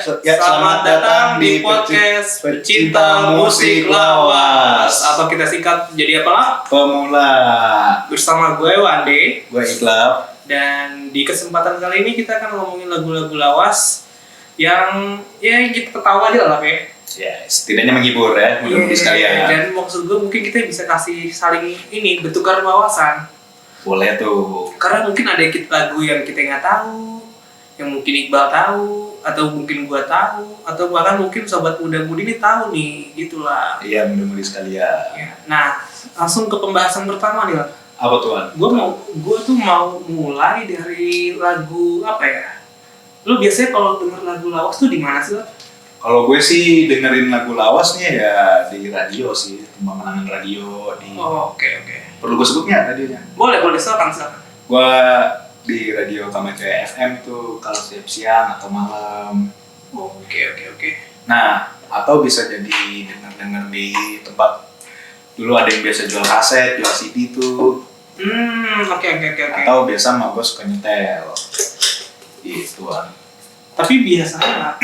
Selamat datang di podcast Pecinta Musik Lawas, atau kita singkat jadi apalah? Pemula. Bersama gue Wande, gue Iqlab. Dan di kesempatan kali ini kita akan ngomongin lagu-lagu lawas yang ya kita tahu aja lah ya, setidaknya menghibur ya, mudah-mudahan sekalian. Dan maksud gue mungkin kita bisa kasih saling ini bertukar wawasan. Boleh tuh. Karena mungkin ada lagu yang kita nggak tahu, yang mungkin Iqbal tahu, atau mungkin gua tahu, atau bahkan mungkin sobat muda-mudi ini tahu nih, gitulah. Iya, mudah-mudahan sekalian. Ya. Nah, langsung ke pembahasan pertama nih, Lan. Apa tuan? Gua tuh mau mulai dari lagu apa ya? Lu biasanya kalau denger lagu lawas tuh di mana sih, Lan? Kalau gue sih dengerin lagu lawasnya ya di radio sih, Tembangan radio di. Oh, oke. Perlu gue sebut nggak radionya? Boleh, silakan. Gue di radio Kamajaya FM tuh kalau siang atau malam. Oke. Nah, atau bisa jadi denger di tempat dulu ada yang biasa jual kaset, jual CD tuh. Oke. Atau biasa mah gue suka nyetel. Gitu kan. Tapi biasanya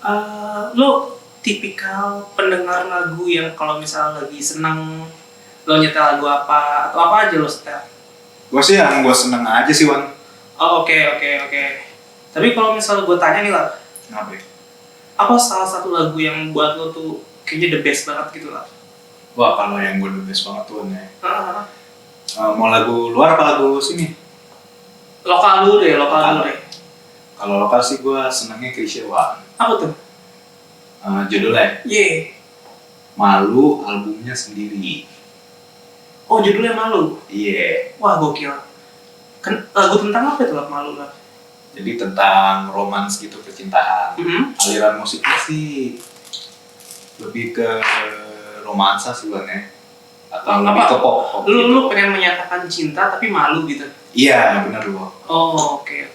Nah, lo tipikal pendengar lagu yang kalau misalnya lagi senang lo nyetel lagu apa atau apa aja lo setel? gue sih yang gue seneng aja sih Wan. Oh, oke. Tapi kalau misalnya gue tanya nih lah, Kenapa ya? apa salah satu lagu yang buat lo tuh kayaknya the best banget gitu lah? Wah, kalau yang gue the best banget tuh ya. Uh-huh. Mau lagu luar apa lagu sini? Lokal dulu deh. Kalau lokal sih gue senengnya Chrisye Wan. Apa tuh? Judulnya Malu, albumnya sendiri. Oh, judulnya Malu? Iya. Wah, gokil. Lagu tentang apa itu lah Malu lah? Jadi tentang romans gitu, percintaan. Aliran musiknya sih lebih ke romansa sih Wan ya. Atau lebih ke pop. Lu pengen menyatakan cinta tapi malu gitu? Iya, benar loh. Oh, oke.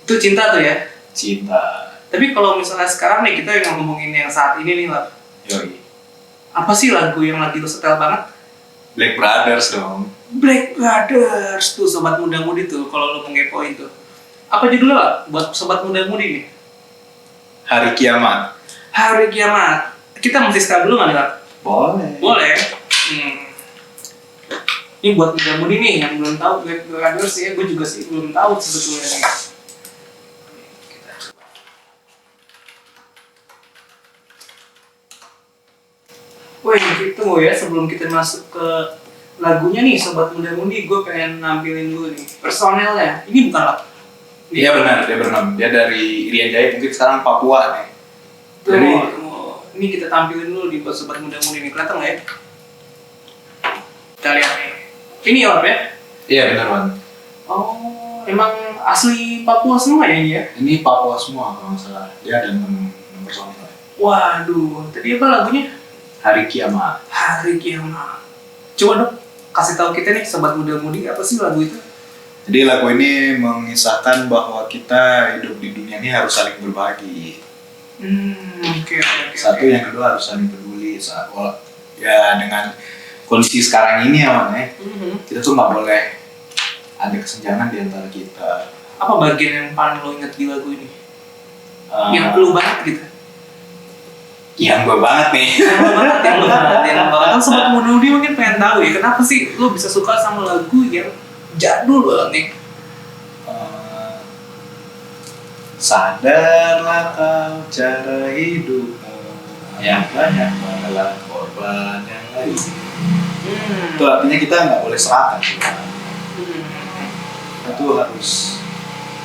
Itu cinta tuh ya? Cinta. Tapi kalau misalnya sekarang nih kita yang ngomongin yang saat ini nih lah. Yoi. Apa sih lagu yang lagi lo setel banget? Black Brothers dong. Black Brothers tuh sobat muda-mudi tuh kalau lo mengepoin tuh. Apa judulnya lah buat sobat muda-mudi nih? Hari Kiamat. Hari Kiamat. Kita mesti setel dulu nggak nih? Boleh. Ini buat muda-mudi nih yang belum tahu Black Brothers ya, gue juga sih belum tahu sebetulnya nih. Woi, gitu ya, sebelum kita masuk ke lagunya nih Sobat Muda-Mudi, gue pengen nampilin dulu nih personelnya. Ini bukan lagu. Iya benar, dia dari Irian Jaya, mungkin sekarang Papua nih. Jadi ini kita tampilin dulu di buat Sobat Muda-Mudi nih, kelihatan nggak ya? Kita lihat nih. Ini ya? Iya benar Wan. Oh, emang asli Papua semua ya ini ya? Ini Papua semua kalau nggak salah. Dia ada 6 personel. Waduh, tadi apa lagunya? Hari Kiamat. Coba dong, kasih tahu kita nih Sobat Muda-Mudi apa sih lagu itu? Jadi lagu ini mengisahkan bahwa kita hidup di dunia ini harus saling berbagi. Oke. Satu, yang kedua harus saling peduli. Ya dengan kondisi sekarang ini ya Man, kita tuh nggak boleh ada kesenjangan di antara kita. Apa bagian yang paling lo inget di lagu ini? Yang lu banget gitu? Yang gue banget nih. Yang banget. Kan Sobat Muda-Mudi mungkin pengen tahu ya, kenapa sih lo bisa suka sama lagu yang jadul banget nih? Sadarlah kau cara hidupmu yang banyak menelan korban yang lain. Itu artinya kita nggak boleh serakah. Itu harus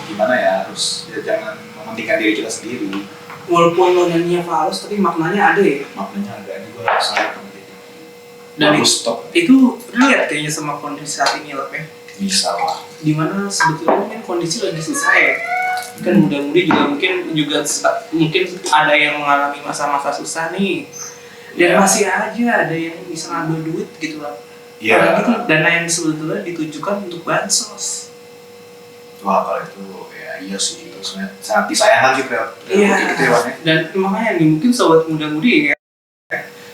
gimana ya? Harus ya jangan mementingkan diri kita sendiri. Walaupun lo nyanyinya falus, tapi maknanya ada ya? Maknanya ada, ini gue salah sama dia. Dan itu lihat kayaknya sama kondisi saat ini lah ya? Bisa lah. Dimana sebetulnya kan kondisi lagi susah ya? Kan muda-mudi juga mungkin ada yang mengalami masa-masa susah nih. Dan masih aja ada yang bisa ngambil duit gitu lah. Karena itu dana yang sebetulnya ditujukan untuk bansos. Wah, kalau itu ya iya sih. Sangat disayangkan sih dan makanya nih mungkin Sobat Muda-Mudi ya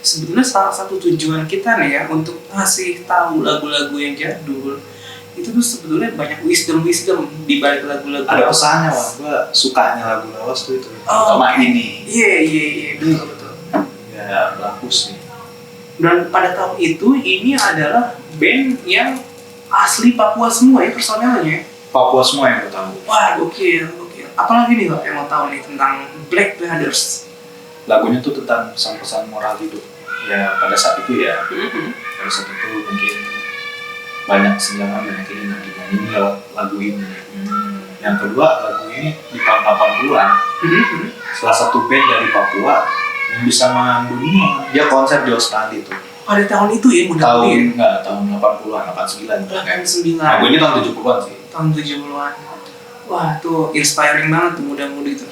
sebetulnya salah satu tujuan kita nih ya untuk ngasih tahu lagu-lagu yang jadul itu tuh sebetulnya banyak wisdom di balik lagu-lagu Ada lawas. pesannya bang, gue sukanya lagu lawas tuh itu. Oh, Sama ini. Iya, betul. Ya bagus nih. Dan pada tahun itu ini adalah band yang asli Papua semua ya personelnya. Papua semua yang gue tahu. Wah, gokil. Apalagi nih Pak yang mau tahu nih tentang Black Brothers. Lagunya tuh tentang pesan-pesan moral hidup. Ya pada saat itu ya. Pada saat itu mungkin banyak senjangan banyak ini yang dinyanyiin lewat lagu ini. Yang kedua lagu ini di tahun 80-an. Salah satu band dari Papua yang bisa mendunia. Dia konser di Australia tuh. Pada tahun itu ya mudah-mudahan. Tahun 80-an, 89. 89. Lagu ini tahun 70-an sih. Tahun 70-an. Wah, tuh inspiring banget tuh muda-mudi itu.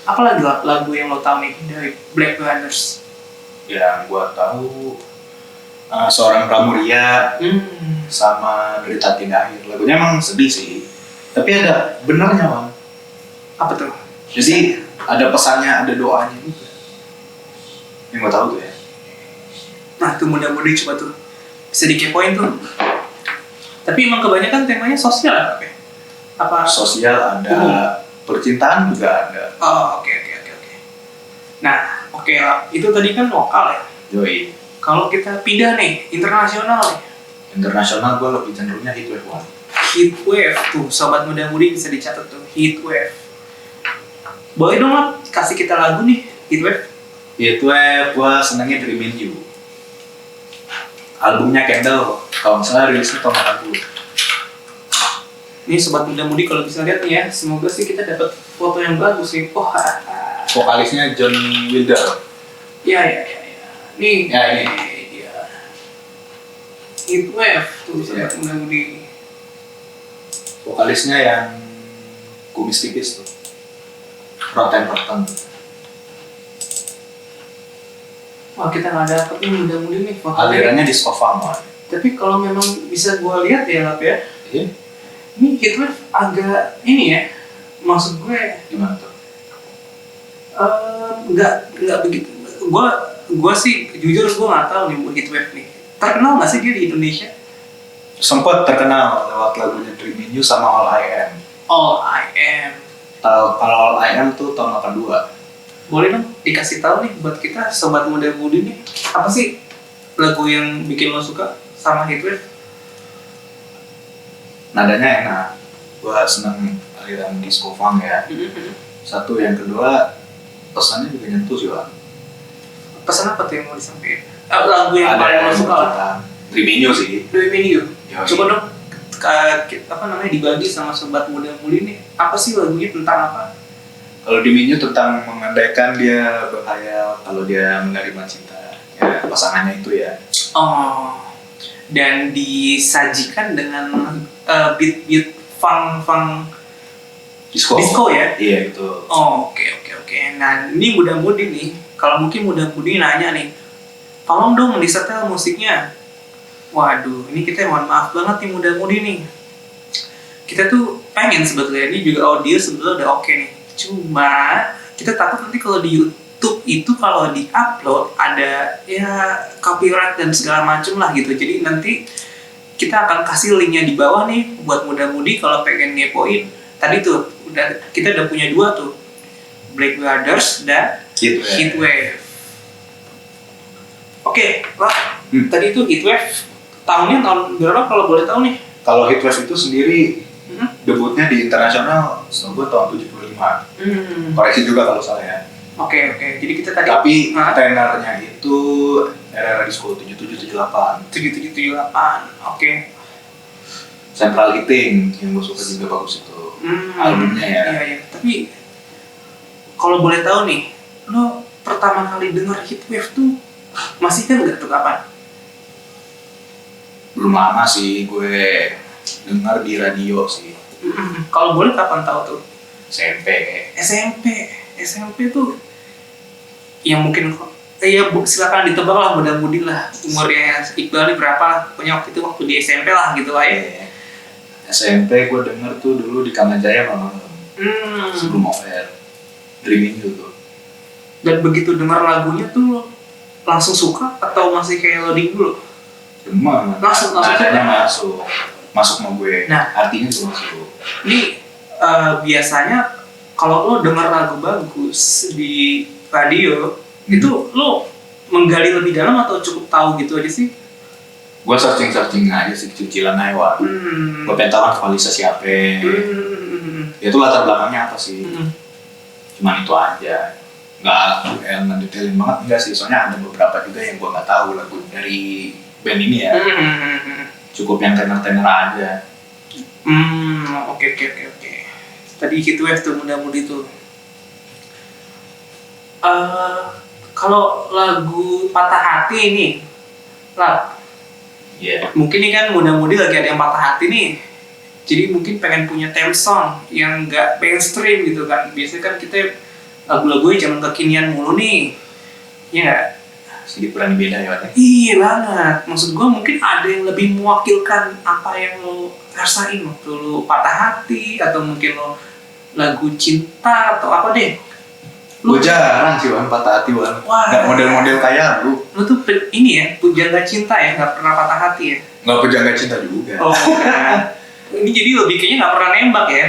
Apa lagi lagu yang lo tahu nih dari Black Brothers? Yang gua tahu Seorang Pramuria sama Derita Tiada Akhir. Lagunya emang sedih sih, tapi ada benernya bang. Apa tuh? Jadi ada pesannya, ada doanya juga. Yang gua tahu tuh ya. Nah, tuh muda-mudi coba tuh bisa dikepoin tuh. Tapi emang kebanyakan temanya sosial apa ya? Apa Sosial ada, percintaan juga ada. Oh, oke. Nah, oke lah. Itu tadi kan lokal ya. Yoi. Kalau kita pindah nih, internasional nih. Internasional gua lebih cenderungnya Heatwave bang. Heatwave tuh, sobat muda-mudi bisa dicatat tuh. Heatwave. Boleh dong lah, kasih kita lagu nih, Heatwave. Heatwave gua senangnya Dreamin' You. Albumnya Candle, kalau nggak salah rilisnya tahun 80. Ini sobat muda-mudi kalau bisa lihat nih ya, semoga sih kita dapat foto yang bagus nih. Oh, Vokalisnya John Wilder. ya. Nih, Ya, ini. dia. Heatwave tuh sobat Ya. muda-mudi. Vokalisnya yang kumis tipis tuh. Rotten. Wah, kita nggak dapet nih muda-mudi nih fotonya. Alirannya disco funk. Tapi kalau memang bisa gue lihat ya, Lap ya. Iya. Ini Heatwave agak ini ya. Maksud gue Gimana tuh? nggak begitu. Gue sih jujur gue nggak tahu nih Heatwave nih. Terkenal nggak sih dia di Indonesia? Sempat terkenal lewat lagunya Dreamin' You sama All I Am. All I Am. Kalau All I Am tuh tahun 82. Boleh dong dikasih tahu nih buat kita sobat muda-mudi nih. Apa sih lagu yang bikin lo suka sama Heatwave? Nadanya enak. Gua seneng aliran disco funk ya. Satu, yang kedua pesannya juga nyentuh sih bang. Pesan apa tuh yang mau disampaikan? Lagu yang paling lo suka lah. Dreamin' You sih. Dreamin' You. Yoi. Coba dong dibagi sama sobat muda-mudi nih. Apa sih lagunya tentang apa? Kalau Dreamin' You tentang mengandaikan dia berhayal kalau dia menerima cinta ya pasangannya itu ya. Oh, dan disajikan dengan beat funk disco ya? Iya itu. Oh, oke. Nah, ini muda-mudi nih. Kalau mungkin muda-mudi nanya nih, tolong dong disetel musiknya. Waduh, ini kita mohon maaf banget nih muda-mudi nih. Kita tuh pengen sebetulnya, ini juga audio sebetulnya udah oke nih. Cuma kita takut nanti kalau di YouTube itu kalau di-upload ada ya copyright dan segala macem lah gitu. Jadi nanti kita akan kasih linknya di bawah nih buat muda-mudi kalau pengen ngepoin. Tadi tuh kita udah punya dua tuh, Black Brothers dan Heatwave. Oke, lah. Tadi itu Heatwave tahun berapa kalau boleh tahu nih? Kalau Heatwave itu sendiri debutnya di internasional sebut tahun 75. Koreksi juga kalau salah ya. Oke. Jadi kita tadi Tapi tenornya itu era disco 7778. 7778. Oke. Central Heating yang gue suka juga bagus itu. Albumnya ya. Iya. Tapi kalau boleh tahu nih, lo pertama kali denger Heatwave tuh masih kan nggak tuh kapan? Belum lama sih gue dengar di radio sih. Kalau boleh kapan tahu tuh? SMP tuh yang mungkin silakan ditebak lah mudah-mudi lah umurnya Iqbal ini berapa lah, pokoknya waktu di SMP lah gitu lah ya. SMP gue denger tuh dulu di Kamajaya malam sebelum OR Dreamin' You tuh. Dan begitu dengar lagunya tuh langsung suka atau masih kayak loading dulu? Demen. Masuk. Nadanya masuk sama gue. Nah. Artinya tuh masuk. Ini biasanya kalau lo denger lagu bagus di radio, itu lo menggali lebih dalam atau cukup tahu gitu aja sih? Gue searching aja sih, cicilan aja wah. Gue pengen tahu kan vokalisnya siapa. Itu latar belakangnya apa sih? Cuman itu aja. Nggak yang ngedetailin banget enggak sih, soalnya ada beberapa juga yang gue nggak tahu lagu dari band ini ya. Cukup yang tenor aja. Oke. Tadi Heatwave tuh muda-mudi tuh. Kalau lagu Patah Hati ini, lah, mungkin ini kan muda-mudi lagi ada yang patah hati nih. Jadi mungkin pengen punya theme song yang nggak mainstream gitu kan. Biasanya kan kita lagu-lagunya zaman kekinian mulu nih, ya nggak? Sedikit berani beda ya, Pak. Iya banget. Maksud gue mungkin ada yang lebih mewakilkan apa yang lo rasain waktu lo patah hati, atau mungkin lo lagu cinta atau apa deh. Gue jarang sih Wan patah hati Wan. Nggak model-model kayak lu. Lu tuh ini ya, pujangga cinta ya, nggak pernah patah hati ya? Nggak pujangga cinta juga. Oh bukan. Ini jadi lebih kayaknya nggak pernah nembak ya?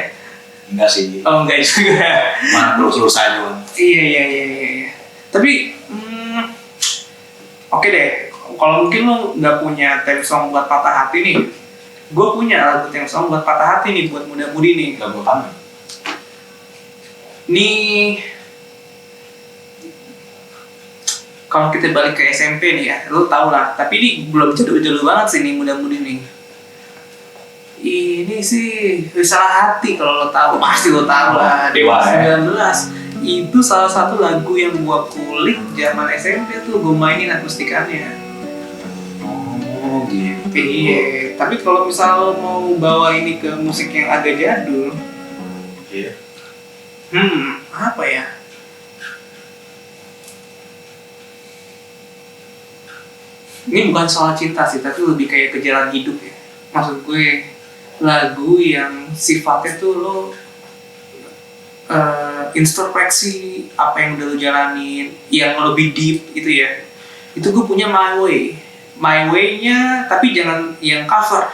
Enggak sih. Oh enggak juga. Mana terus aja Wan. Iya. Tapi oke deh, kalau mungkin lo nggak punya theme song buat patah hati nih, gue punya lagu theme song buat patah hati nih, buat muda-mudi nih. Lagu apa? Nih, kalau kita balik ke SMP nih ya, lo tau lah. Tapi ini belum jadul-jadul banget sih nih muda-mudi nih. Ini sih Risalah Hati, kalau lo tahu pasti lo tahu lah. Dewa 19 itu salah satu lagu yang gua kulik zaman SMP tuh, gua mainin akustikannya. Oh gitu. Iya. Tapi kalau misal lo mau bawa ini ke musik yang agak jadul, Iya. Apa ya? Ini bukan soal cinta sih, tapi lebih kayak ke jalan hidup ya. Maksud gue, lagu yang sifatnya tuh lo introspeksi apa yang udah lo jalanin, yang lebih deep gitu ya. Itu gue punya My Way-nya, tapi jangan yang cover.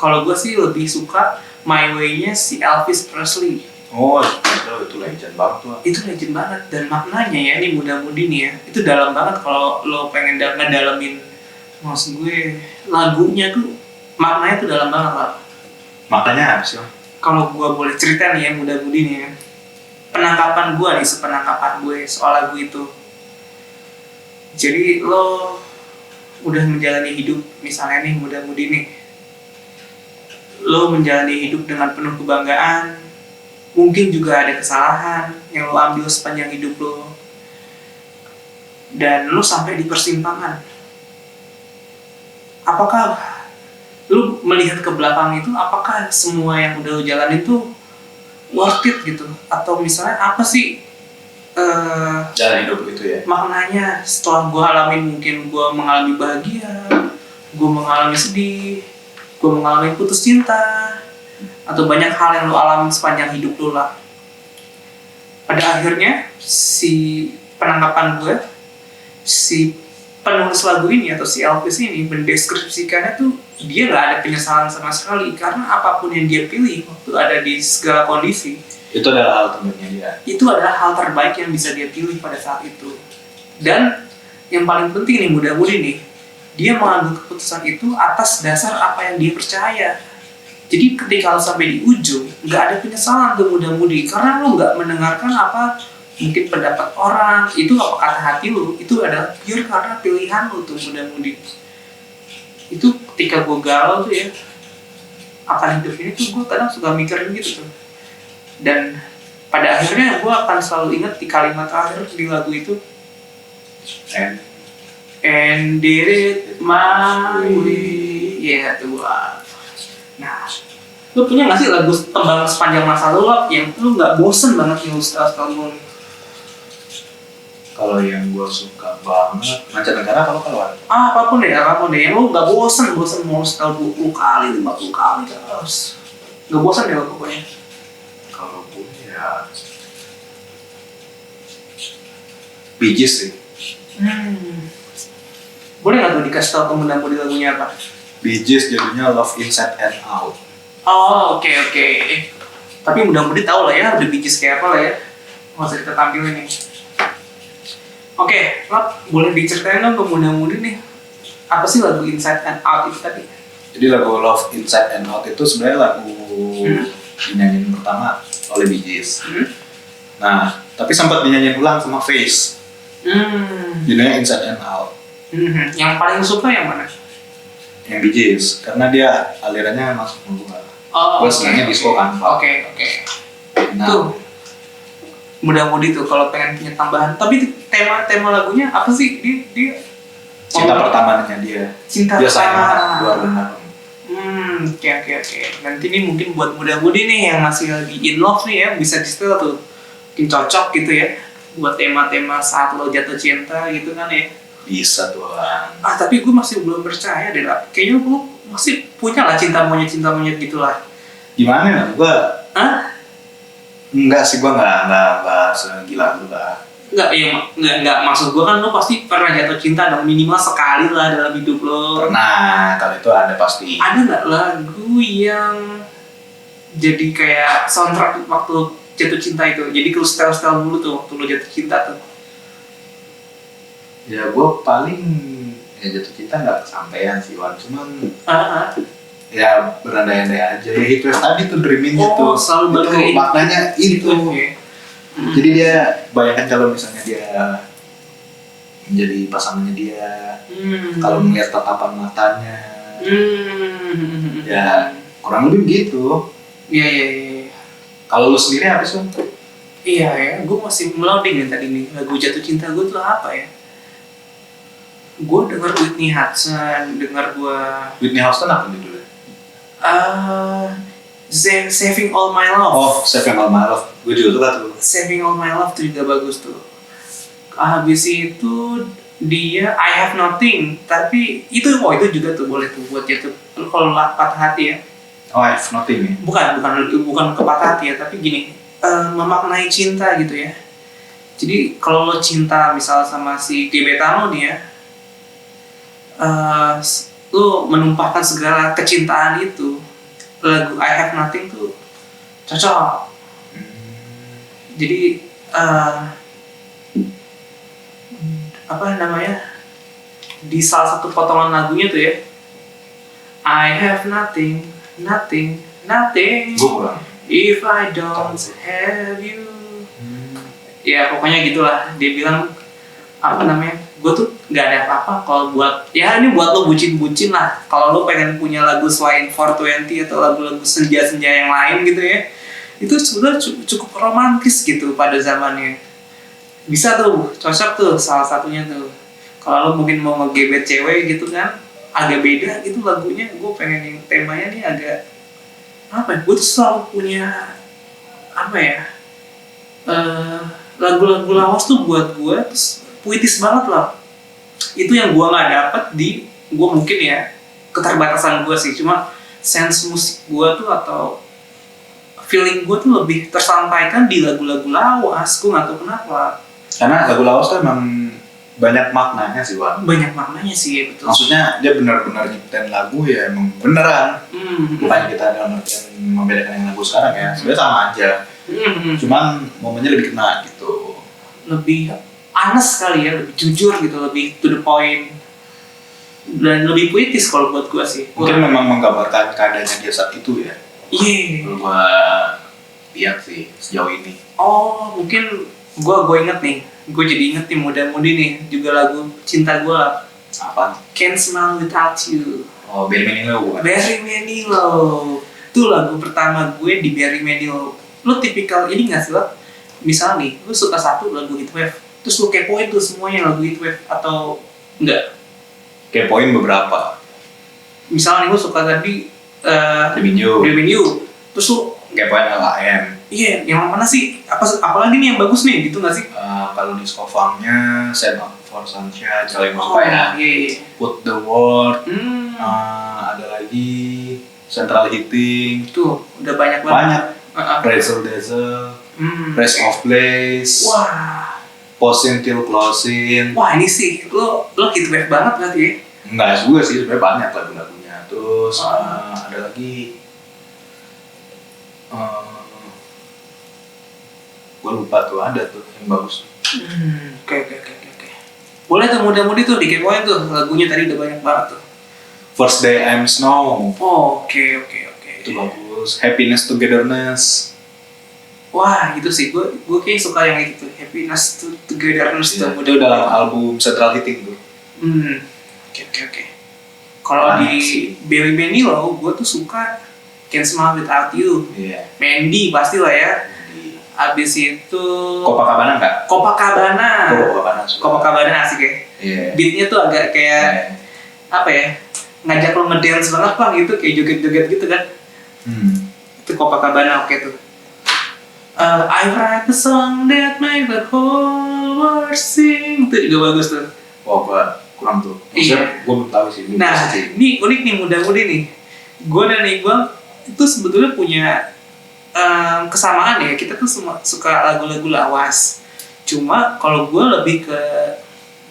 Kalau gue sih lebih suka My Way-nya si Elvis Presley. Oh, itu legend banget tuh. Itu legend banget, dan maknanya ya, ini muda-mudi nih ya, itu dalam banget kalau lo pengen ngedalamin. Maksud gue, lagunya tuh maknanya tuh dalam banget lah. Maknanya apa sih? Kalau gue boleh cerita nih ya, muda-mudi nih ya, penangkapan gue soal lagu itu. Jadi lo udah menjalani hidup, misalnya nih muda-mudi nih, lo menjalani hidup dengan penuh kebanggaan, mungkin juga ada kesalahan yang lo ambil sepanjang hidup lo, dan lo sampai di persimpangan. Apakah lo melihat ke belakang itu, apakah semua yang udah lo jalanin itu worth it gitu? Atau misalnya apa sih jalan hidup itu ya? maknanya setelah gue alamin? Mungkin gue mengalami bahagia, gue mengalami sedih, gue mengalami putus cinta, atau banyak hal yang lo alami sepanjang hidup lo lah. Pada akhirnya si penangkapan gue, si penulis lagu ini atau si Elvis ini mendeskripsikannya tuh dia nggak ada penyesalan sama sekali, karena apapun yang dia pilih waktu ada di segala kondisi, itu adalah hal terbaiknya dia. Itu adalah hal terbaik yang bisa dia pilih pada saat itu. Dan yang paling penting nih muda-mudi nih, dia mengambil keputusan itu atas dasar apa yang dia percaya. Jadi ketika lo sampai di ujung, nggak ada penyesalan tuh muda-mudi, karena lo nggak mendengarkan apa mungkin pendapat orang, itu apa kata hati lo, itu adalah pure karena pilihan lo tuh muda-mudi. Itu ketika gue galau tuh ya, akan hidup ini tuh gue kadang suka mikirin gitu tuh. Dan pada akhirnya gue akan selalu ingat di kalimat akhir di lagu itu, and did it my way. Ya tuh. Nah, lu punya nggak sih lagu tembang sepanjang masa lu yang lu nggak bosen banget nih setelah lu? Kalau yang gue suka banget mancanegara kalau apapun deh yang lu nggak bosen mau setel 20 kali 50 kali terus nggak bosen deh lo pokoknya. Kalau gue ya Bee Gees sih. Boleh nggak tuh dikasih tau ke muda-mudi lagunya apa? Bee Gees judulnya Love Inside and Out. Oh, oke. Tapi muda-mudi tahu lah ya, The Bee Gees kayak apa lah ya. Nggak usah kita tampilin nih. Oke, Rob, boleh diceritain dong ke muda-mudi nih, apa sih lagu Inside and Out itu tadi? Jadi lagu Love Inside and Out itu sebenarnya lagu dinyanyiin pertama oleh Bee Gees. Nah, tapi sempat dinyanyiin ulang sama Face. Judulnya Inside and Out. Yang paling suka yang mana? Yang Bee Gees, karena dia alirannya masuk ke gua. Gue sebenarnya disco kan. Oke. Nah, Tuh, muda-mudi tuh kalau pengen punya tambahan. Tapi tema lagunya apa sih? Dia cinta pertamanya dia. Cinta Dia sayang pertama. banget, luar benar. Oke. Nanti nih mungkin buat muda-mudi nih yang masih lagi in love nih ya, bisa di-setel tuh. Mungkin cocok gitu ya buat tema-tema saat lo jatuh cinta gitu kan ya. Bisa Tuhan. Tapi gue masih belum percaya deh lah. Kayaknya gue masih punya lah cinta monyet gitu lah. Gimana ya? Enggak sih, gua enggak segila lu lah. Enggak, maksud gue kan lo pasti pernah jatuh cinta dong, minimal sekali lah dalam hidup lo. Pernah, kalau itu ada pasti. Ada nggak lagu yang jadi kayak soundtrack waktu jatuh cinta itu? Jadi lu setel dulu tuh waktu lo jatuh cinta tuh. Ya gua paling jatuh cinta nggak kesampaian sih Wan, cuman ya berandai-andai aja. Ya itu tadi tuh dreamingnya tuh, selalu itu maknanya itu. Okay. Jadi dia bayangkan kalau misalnya dia menjadi pasangannya dia, kalau melihat tatapan matanya, ya kurang lebih begitu. Iya. Kalau lu sendiri apa sih? Iya ya, gue masih meloding nih tadi nih lagu jatuh cinta gue tuh apa ya? Gue denger Whitney Houston, Whitney Houston apa judulnya? Saving All My Love. Oh, Saving All My Love. Gue juga suka tuh. Saving All My Love tuh juga bagus tuh. Habis itu dia I Have Nothing, tapi itu juga tuh boleh tuh buat jatuh kalau patah hati ya. Oh, I Have Nothing ya? Bukan ke patah hati ya, tapi gini, memaknai cinta gitu ya. Jadi kalau lo cinta misal sama si gebetan lo nih ya, lo menumpahkan segala kecintaan itu, lagu I Have Nothing tuh cocok. Jadi apa namanya, di salah satu potongan lagunya tuh ya, I have nothing Gue if I don't have you. Ya pokoknya gitulah, dia bilang apa namanya, gue tuh nggak ada apa-apa kalau buat, ya ini buat lo bucin-bucin lah. Kalau lo pengen punya lagu selain 420 atau lagu-lagu senja-senja yang lain gitu ya, itu sebenarnya cukup romantis gitu pada zamannya. Bisa tuh, cocok tuh salah satunya tuh. Kalau lo mungkin mau ngegebet cewek gitu kan, agak beda gitu lagunya. Gue pengen yang temanya nih agak apa ya, gue tuh selalu punya apa ya, lagu-lagu lawas tuh buat gue puitis banget lah. Itu yang gue nggak dapet di, gue mungkin ya keterbatasan gue sih, cuma sense musik gue tuh atau feeling gue tuh lebih tersampaikan di lagu-lagu lawas. Gue nggak tahu kenapa. Karena lagu lawas tuh emang banyak maknanya sih Wan. Banyak maknanya sih ya, betul. Maksudnya dia benar-benar nyiptain lagu ya emang beneran. Bukannya kita dalam artian membedakan yang lagu sekarang ya, sebenarnya sama aja. Cuman momennya lebih kena gitu. Lebih honest kali ya, lebih jujur gitu, lebih to the point, dan lebih puitis kalau buat gue sih. Mungkin memang menggambarkan keadaannya dia saat itu ya. Iya. Kalau gue lihat sih sejauh ini. Oh, mungkin gue inget nih, gue jadi inget nih muda-mudi nih juga lagu cinta gue. Apa? Can't Smile Without You. Oh, Barry Manilow bukan? Barry Manilow. Itu lagu pertama gue di Barry Manilow. Lo tipikal ini nggak sih lo? Misal nih, lo suka satu lagu Heatwave, terus lo kepoin tuh semuanya lagu Heatwave atau enggak? Kepoin beberapa. Misalnya nih lo suka tadi Dreaming You. terus lo Kepoin LAM. iya, yang mana sih? Apalagi nih yang bagus nih, gitu nggak sih? Kalau di Skofangnya Send Up for Sunshine, Calling Oh, Supaya, iya. Put the Word, ada lagi Central Heating, Tuh, udah banyak banget. banyak. Razzle Dazzle, Rest of Place. Wah, Posting till closing. Wah ini sih, lo heatwave banget berarti ya? Enggak juga sih, sebenarnya banyak lagu-lagunya. Terus ada lagi, gue lupa tuh, ada tuh yang bagus. Oke. Boleh tuh mudah-mudi tuh dikepoin tuh lagunya tadi udah banyak banget tuh. First Day I'm Snow. Oke. Itu bagus. Happiness Togetherness. Wah itu sih, gue kayak suka yang itu, Happiness Togetherness tuh. Itu dalam album Central Heating tuh. Oke. Kalau di Barry Manilow, gue tuh suka Can't Smile Without You. Iya. Mandy pasti lah ya. Abis itu Copacabana enggak? Copacabana asik ya. Iya. Beatnya tuh agak kayak apa ya? Ngajak lo ngedance banget bang gitu, kayak joget-joget gitu kan. Itu Copacabana oke tuh. I write a song that make the whole world sing. Itu juga bagus tuh. Wah, gue kurang tuh. Maksudnya gue belum tahu sih. Nah, ini unik nih, muda-mudi nih. Gue dan Iqbal itu sebetulnya punya kesamaan ya. Kita tuh suka lagu-lagu lawas. Cuma kalau gue lebih ke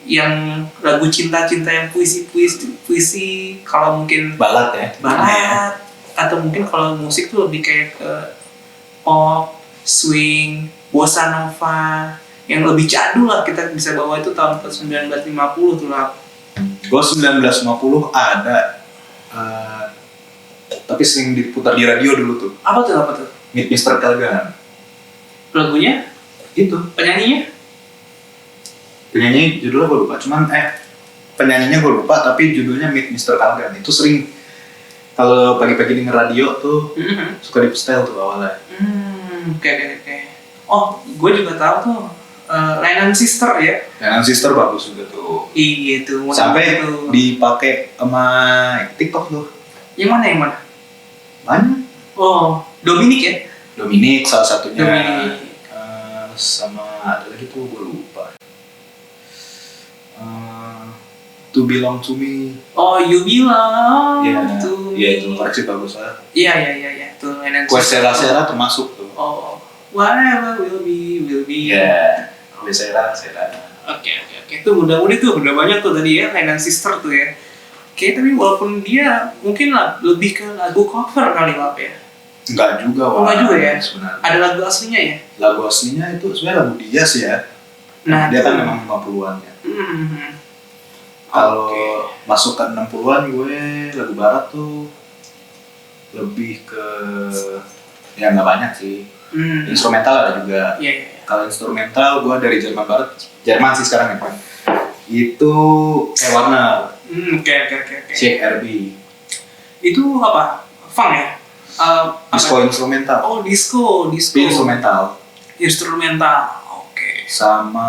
yang lagu cinta-cinta yang puisi. Kalau mungkin balad ya. Balad. Atau mungkin kalau musik tuh lebih kayak ke pop, swing, bossa nova, yang lebih jadul lah kita bisa bawa itu tahun 1950 tuh lah. Gue 1950 ada, tapi sering diputar di radio dulu tuh. Apa tuh? Meet Mr. Calgon. Lagunya? Itu. Penyanyi judulnya gue lupa, penyanyinya gue lupa, tapi judulnya Meet Mr. Calgon. Itu sering kalau pagi-pagi denger radio tuh suka di setel tuh awalnya. Oke. Oh, gue juga tahu tuh Lennon Sister ya. Lennon Sister bagus juga tuh. Iya tuh. Sampai tuh dipakai sama TikTok tuh. Yang mana? Banyak. Oh, Dominic salah satunya. Dominic. Sama ada lagi tuh gue lupa. To Belong to Me. Oh, You Belong to Me. Iya itu koreksi bagus lah. Iya. Tuh Lennon Kue Sister. Sera termasuk tuh. Oh, whatever will be. Iya. Kue Sera. Oke. Itu mudah-mudi tuh udah banyak tuh tadi ya Lennon Sister tuh ya. Oke, tapi walaupun dia mungkin lebih ke lagu cover kali lah ya. Enggak juga, Enggak juga ya. Sebenarnya. Ada lagu aslinya ya? Lagu aslinya itu sebenarnya lagu dia sih ya. Nah, dia kan memang 50-an ya. Kalau masuk ke 60-an gue lagu barat tuh lebih ke ya nggak banyak sih. Instrumental ada juga. Iya. Kalau instrumental gue dari Jerman sih sekarang ya Pak. Itu Warner. Oke. Shake RB. Itu apa? Funk ya? Disco instrumental. Oh, disco. Instrumental. Oke. Sama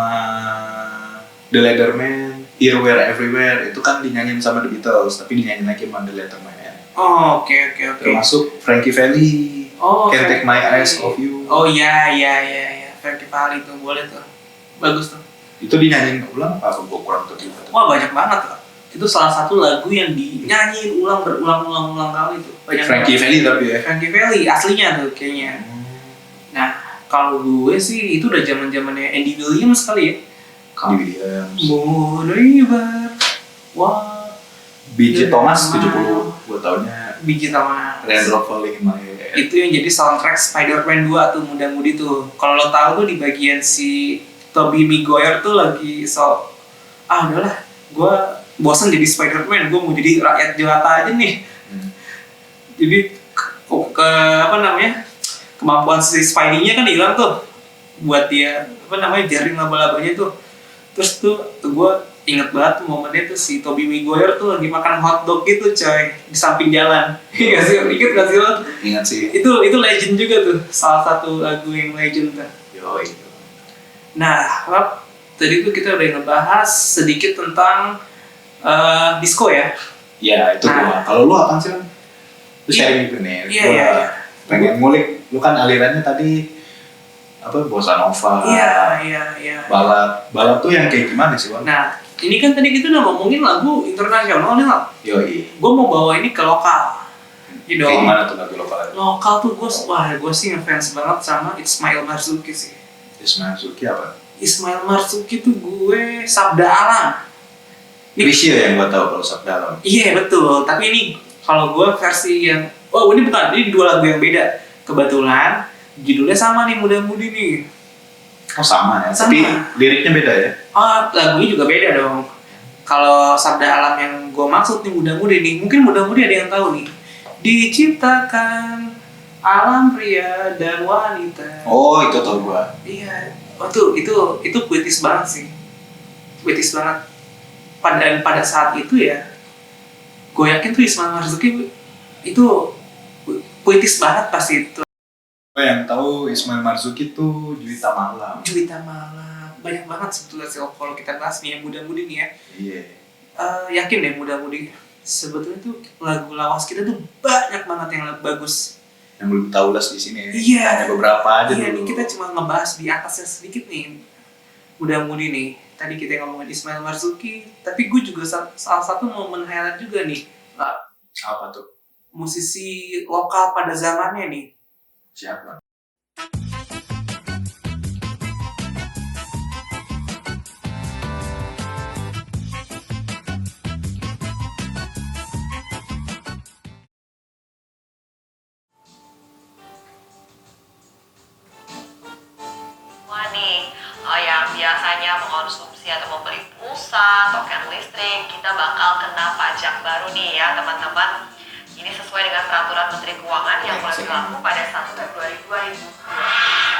The Leatherman, Here, Where, Everywhere itu kan dinyanyiin sama The Beatles, tapi dinyanyiin lagi sama The Leatherman. Oh, oke. Termasuk Frankie Valli, Can't Take My Eyes Off You. Oh iya. Frankie Valli tuh boleh tuh. Bagus tuh. Itu dinyanyiin ulang apa gue kurang tahu juga. Wah banyak banget tuh. Itu salah satu lagu yang dinyanyiin berulang-ulang kali tuh. Frankie Valli tapi ya. Frankie Valli aslinya tuh kayaknya. Nah, kalau gue sih itu udah zaman-zamannya Andy Williams kali ya. Andy Williams. Moon River. Wah. B.J. Thomas 70 gue taunya. B.J. Thomas. Raindrop Falling in My Head. Itu yang jadi soundtrack Spider-Man 2 tuh muda-mudi tuh. Kalau lo tahu tuh di bagian si Tobey Maguire tuh lagi udahlah, gue bosan jadi Spider-Man, gue mau jadi rakyat jelata aja nih. Jadi kemampuan si Spidey-nya kan hilang tuh buat dia jaring laba-labanya tuh. Terus tuh gue inget banget momennya tuh si Tobey Maguire tuh lagi makan hotdog gitu coy di samping jalan. Ingat gak sih lo? Ingat sih. Itu legend juga tuh, salah satu lagu yang legend tuh. Yoi. Nah, tadi tuh kita udah ngebahas sedikit tentang disco ya. Iya, itu gua. Kalau lu apa sih? Lu sharing juga nih. Iya. Pengen ngulik, lu kan alirannya tadi bossa nova. Iya. Balad tuh yang kayak gimana sih, Bang? Nah, ini kan tadi kita udah ngomongin lagu internasional nih, Bang. Yoi. Gue mau bawa ini ke lokal. Kayak gimana tuh lagu lokal? Lokal tuh gue sih ngefans banget sama Ismail Marzuki sih. Ismail Marzuki apa? Ismail Marzuki tuh gue Sabda Alam. Krisya yang gue tahu kalau Sabda Alam. Iya betul, tapi ini kalau gue versi yang ini bukan, ini dua lagu yang beda. Kebetulan judulnya sama nih, Muda-Mudi nih. Oh sama ya, Sama. tapi liriknya beda ya? Lagunya juga beda dong. Kalau Sabda Alam yang gue maksud nih, Muda-Mudi nih, mungkin Muda-Mudi ada yang tahu nih. Diciptakan alam pria dan wanita. Oh itu tau gue. Iya, itu puitis banget sih, puitis banget. Pada saat itu ya, gue yakin tuh Ismail Marzuki itu puitis banget pas itu. Gue yang tahu Ismail Marzuki tuh Juwita Malam. Juwita Malam, banyak banget sebetulnya sih kalau kita bahas nih yang muda-mudi nih ya. Iya. Yakin deh muda-mudi. Sebetulnya tuh lagu lawas kita tuh banyak banget yang bagus. Yang belum tahu les di sini ya. Iya. Hanya beberapa aja Iya dulu. nih kita cuma ngebahas di atasnya sedikit nih. Muda-mudi nih. Tadi kita ngomongin Ismail Marzuki, tapi gue juga salah satu momen highlight juga nih. Apa tuh? Musisi lokal pada zamannya nih. Siapa? Nih, yang biasanya mengkonsumsi atau membeli pulsa, token listrik, kita bakal kena pajak baru nih ya teman-teman. Ini sesuai dengan peraturan Menteri Keuangan yang mulai berlaku pada 1 Februari 2002.